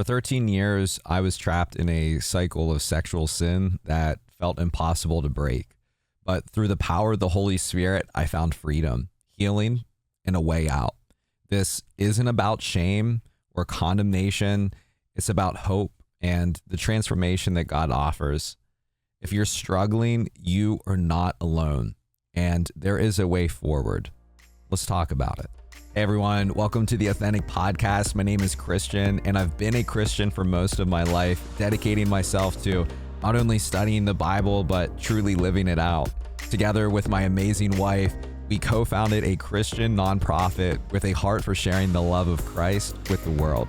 For 13 years, I was trapped in a cycle of sexual sin that felt impossible to break. But through the power of the Holy Spirit, I found freedom, healing, and a way out. This isn't about shame or condemnation. It's about hope and the transformation that God offers. If you're struggling, you are not alone, and there is a way forward. Let's talk about it. Hey everyone, welcome to the Authentic Podcast. My name is Christian, and I've been a Christian for most of my life, dedicating myself to not only studying the Bible, but truly living it out. Together with my amazing wife, we co-founded a Christian nonprofit with a heart for sharing the love of Christ with the world.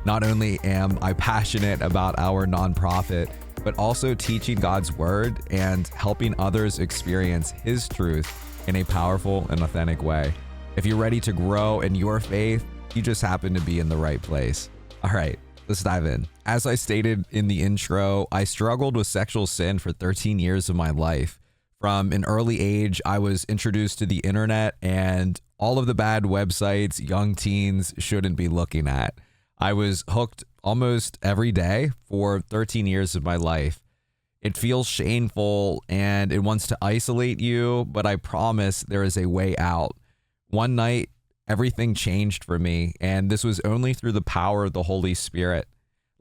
Not only am I passionate about our nonprofit, but also teaching God's word and helping others experience His truth in a powerful and authentic way. If you're ready to grow in your faith, you just happen to be in the right place. All right, let's dive in. As I stated in the intro, I struggled with sexual sin for 13 years of my life. From an early age, I was introduced to the internet and all of the bad websites young teens shouldn't be looking at. I was hooked almost every day for 13 years of my life. It feels shameful and it wants to isolate you, but I promise there is a way out. One night, everything changed for me, and this was only through the power of the Holy Spirit.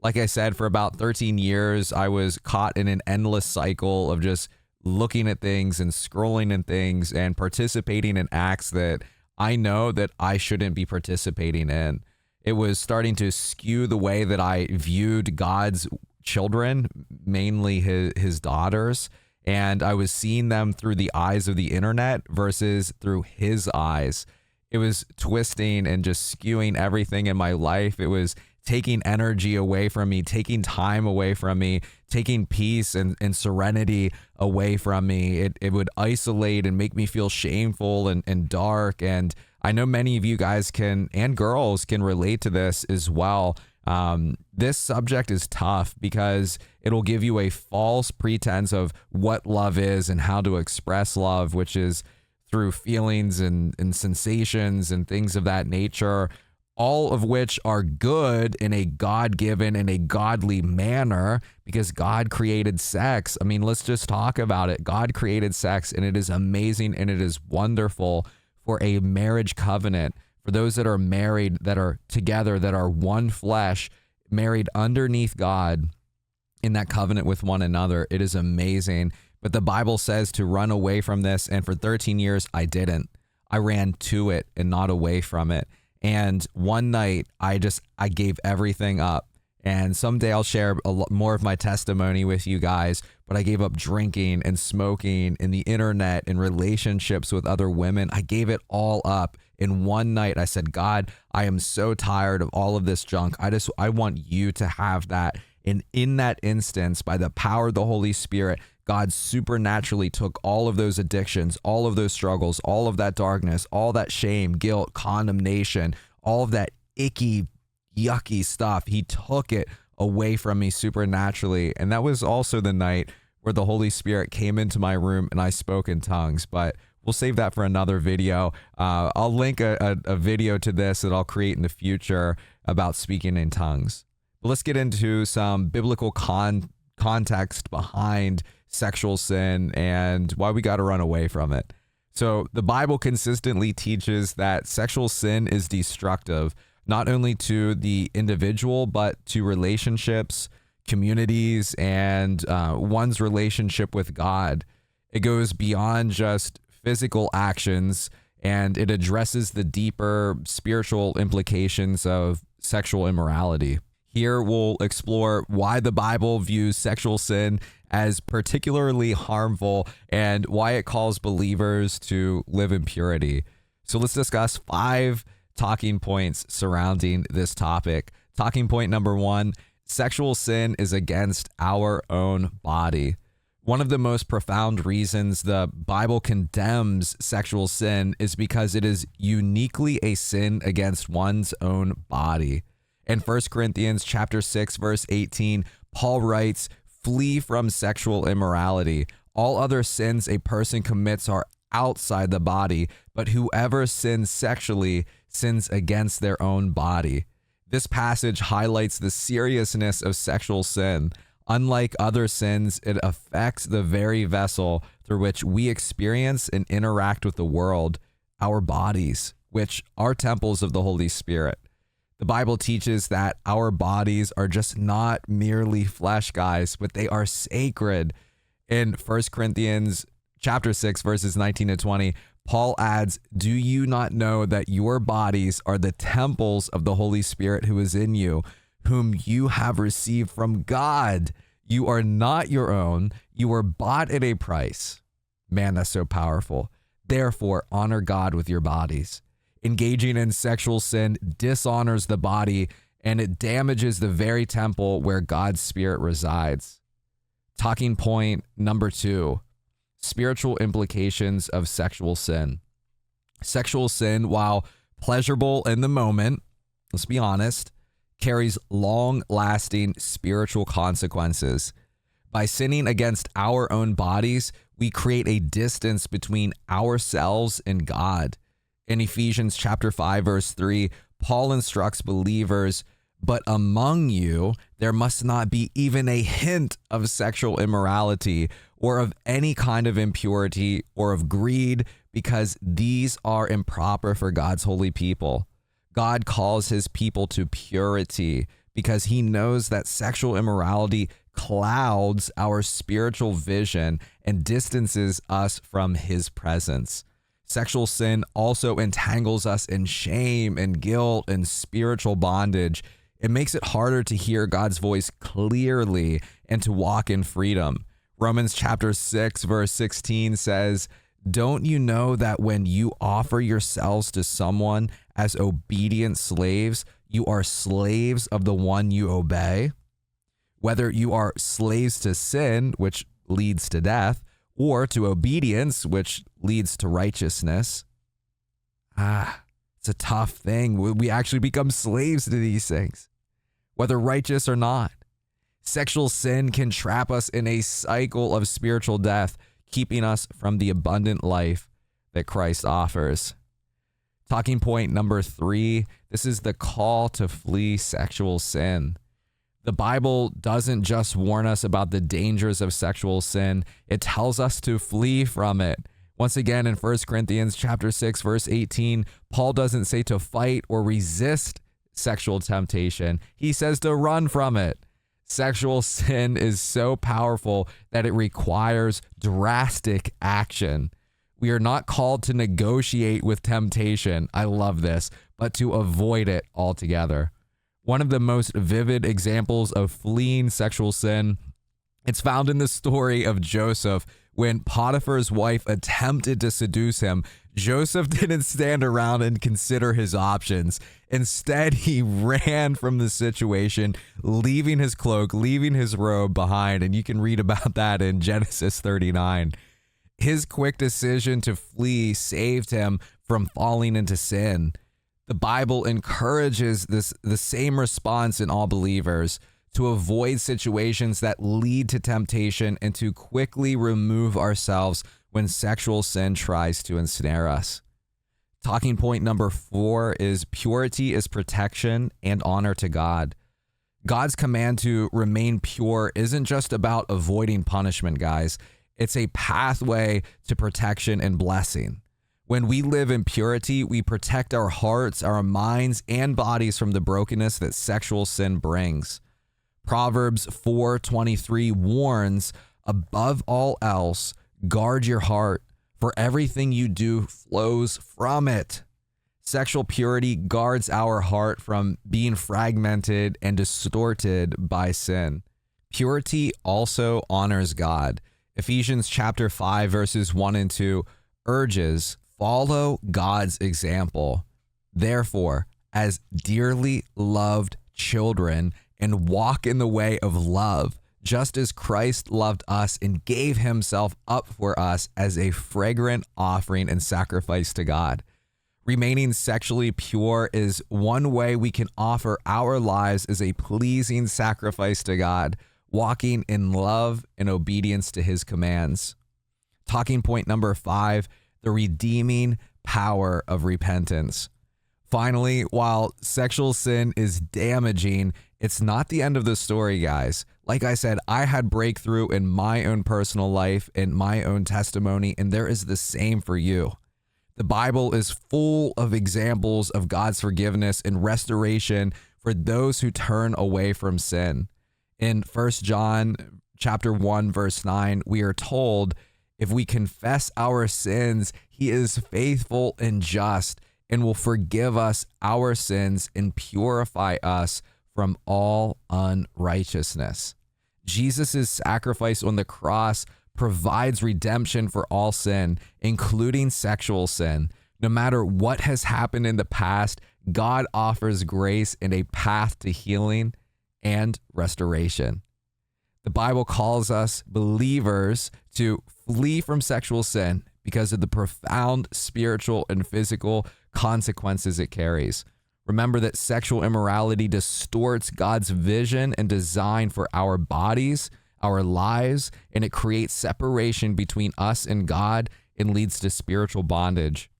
Like I said, for about 13 years, I was caught in an endless cycle of just looking at things and scrolling in things and participating in acts that I know that I shouldn't be participating in. It was starting to skew the way that I viewed God's children, mainly his daughters. And I was seeing them through the eyes of the internet versus through His eyes. It was twisting and just skewing everything in my life. It was taking energy away from me, taking time away from me, taking peace and serenity away from me. It would isolate and make me feel shameful and dark. And I know many of you guys can, and girls can relate to this as well. This subject is tough because it'll give you a false pretense of what love is and how to express love, which is through feelings and sensations and things of that nature, all of which are good in a God-given and a godly manner because God created sex. I mean, let's just talk about it. God created sex, and it is amazing and it is wonderful for a marriage covenant. For those that are married, that are together, that are one flesh, married underneath God in that covenant with one another, it is amazing. But the Bible says to run away from this. And for 13 years, I didn't. I ran to it and not away from it. And one night, I gave everything up. And someday I'll share a lot more of my testimony with you guys, but I gave up drinking and smoking and the internet and relationships with other women. I gave it all up. In one night, I said, God, I am so tired of all of this junk. I want you to have that. And in that instance, by the power of the Holy Spirit, God supernaturally took all of those addictions, all of those struggles, all of that darkness, all that shame, guilt, condemnation, all of that icky, yucky stuff. He took it away from me supernaturally. And that was also the night where the Holy Spirit came into my room and I spoke in tongues. But we'll save that for another video. I'll link a video to this that I'll create in the future about speaking in tongues. But let's get into some biblical context behind sexual sin and why we got to run away from it. So the Bible consistently teaches that sexual sin is destructive, not only to the individual, but to relationships, communities, and one's relationship with God. It goes beyond just physical actions, and it addresses the deeper spiritual implications of sexual immorality. Here we'll explore why the Bible views sexual sin as particularly harmful and why it calls believers to live in purity. So let's discuss 5 talking points surrounding this topic. Talking point number 1, sexual sin is against our own body. One of the most profound reasons the Bible condemns sexual sin is because it is uniquely a sin against one's own body. In 1 Corinthians chapter 6, verse 18, Paul writes, "Flee from sexual immorality. All other sins a person commits are outside the body, but whoever sins sexually sins against their own body." This passage highlights the seriousness of sexual sin. Unlike other sins, it affects the very vessel through which we experience and interact with the world, our bodies, which are temples of the Holy Spirit. The Bible teaches that our bodies are just not merely flesh, guys, but they are sacred. In 1 Corinthians chapter 6, verses 19 to 20, Paul adds, "Do you not know that your bodies are the temples of the Holy Spirit who is in you, whom you have received from God? You are not your own. You were bought at a price." Man, that's so powerful. Therefore, honor God with your bodies. Engaging in sexual sin dishonors the body, and it damages the very temple where God's Spirit resides. Talking point number 2, spiritual implications of sexual sin. Sexual sin, while pleasurable in the moment, let's be honest, carries long-lasting spiritual consequences. By sinning against our own bodies, we create a distance between ourselves and God. In Ephesians chapter 5, verse 3, Paul instructs believers, "But among you, there must not be even a hint of sexual immorality or of any kind of impurity or of greed, because these are improper for God's holy people." God calls his people to purity because he knows that sexual immorality clouds our spiritual vision and distances us from his presence. Sexual sin also entangles us in shame and guilt and spiritual bondage. It makes it harder to hear God's voice clearly and to walk in freedom. Romans chapter 6, verse 16 says, "Don't you know that when you offer yourselves to someone as obedient slaves, you are slaves of the one you obey? Whether you are slaves to sin, which leads to death, or to obedience, which leads to righteousness." It's a tough thing. We actually become slaves to these things, whether righteous or not. Sexual sin can trap us in a cycle of spiritual death, keeping us from the abundant life that Christ offers. Talking point number 3, this is the call to flee sexual sin. The Bible doesn't just warn us about the dangers of sexual sin, it tells us to flee from it. Once again, in 1 Corinthians chapter 6, verse 18, Paul doesn't say to fight or resist sexual temptation. He says to run from it. Sexual sin is so powerful that it requires drastic action. We are not called to negotiate with temptation, I love this, but to avoid it altogether. One of the most vivid examples of fleeing sexual sin, it's found in the story of Joseph. When Potiphar's wife attempted to seduce him, Joseph didn't stand around and consider his options. Instead, he ran from the situation, leaving his cloak, leaving his robe behind. And you can read about that in Genesis 39. His quick decision to flee saved him from falling into sin. The Bible encourages the same response in all believers, to avoid situations that lead to temptation and to quickly remove ourselves when sexual sin tries to ensnare us. Talking point number 4 is purity is protection and honor to God. God's command to remain pure isn't just about avoiding punishment, guys. It's a pathway to protection and blessing. When we live in purity, we protect our hearts, our minds, and bodies from the brokenness that sexual sin brings. Proverbs 4:23 warns, "Above all else, guard your heart, for everything you do flows from it." Sexual purity guards our heart from being fragmented and distorted by sin. Purity also honors God. Ephesians chapter 5, verses 1 and 2 urges, "Follow God's example. Therefore, as dearly loved children, and walk in the way of love, just as Christ loved us and gave himself up for us as a fragrant offering and sacrifice to God." Remaining sexually pure is one way we can offer our lives as a pleasing sacrifice to God, walking in love and obedience to his commands. Talking point number 5, the redeeming power of repentance. Finally, while sexual sin is damaging, it's not the end of the story, guys. Like I said, I had breakthrough in my own personal life and my own testimony, and there is the same for you. The Bible is full of examples of God's forgiveness and restoration for those who turn away from sin. In 1 John chapter 1, verse 9, we are told, if we confess our sins, he is faithful and just and will forgive us our sins and purify us from all unrighteousness. Jesus' sacrifice on the cross provides redemption for all sin, including sexual sin. No matter what has happened in the past, God offers grace and a path to healing and restoration. The Bible calls us believers to flee from sexual sin because of the profound spiritual and physical consequences it carries. Remember that sexual immorality distorts God's vision and design for our bodies, our lives, and it creates separation between us and God and leads to spiritual bondage.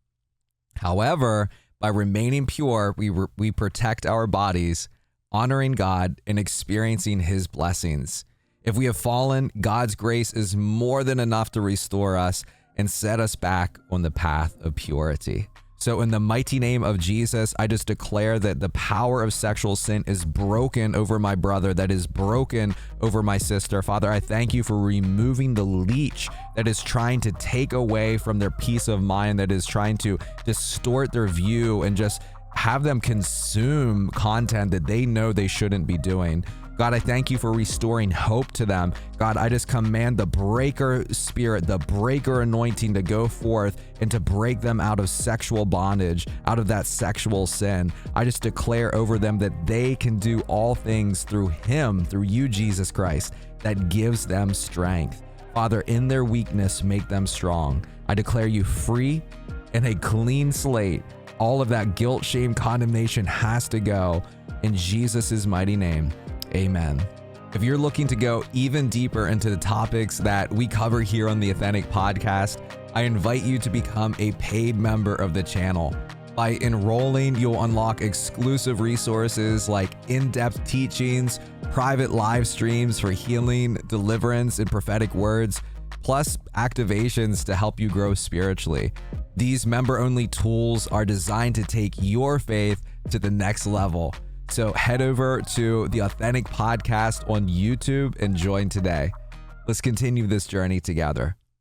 However, by remaining pure, we protect our bodies, honoring God and experiencing his blessings. If we have fallen, God's grace is more than enough to restore us and set us back on the path of purity. So in the mighty name of Jesus, I just declare that the power of sexual sin is broken over my brother, that is broken over my sister. Father, I thank you for removing the leech that is trying to take away from their peace of mind, that is trying to distort their view and just have them consume content that they know they shouldn't be doing. God, I thank you for restoring hope to them. God, I just command the breaker spirit, the breaker anointing to go forth and to break them out of sexual bondage, out of that sexual sin. I just declare over them that they can do all things through him, through you, Jesus Christ, that gives them strength. Father, in their weakness, make them strong. I declare you free and a clean slate. All of that guilt, shame, condemnation has to go in Jesus' mighty name. Amen. If you're looking to go even deeper into the topics that we cover here on the Authentic Podcast, I invite you to become a paid member of the channel. By enrolling, you'll unlock exclusive resources like in-depth teachings, private live streams for healing, deliverance, and prophetic words, plus activations to help you grow spiritually. These member-only tools are designed to take your faith to the next level. So head over to the Authentic Podcast on YouTube and join today. Let's continue this journey together.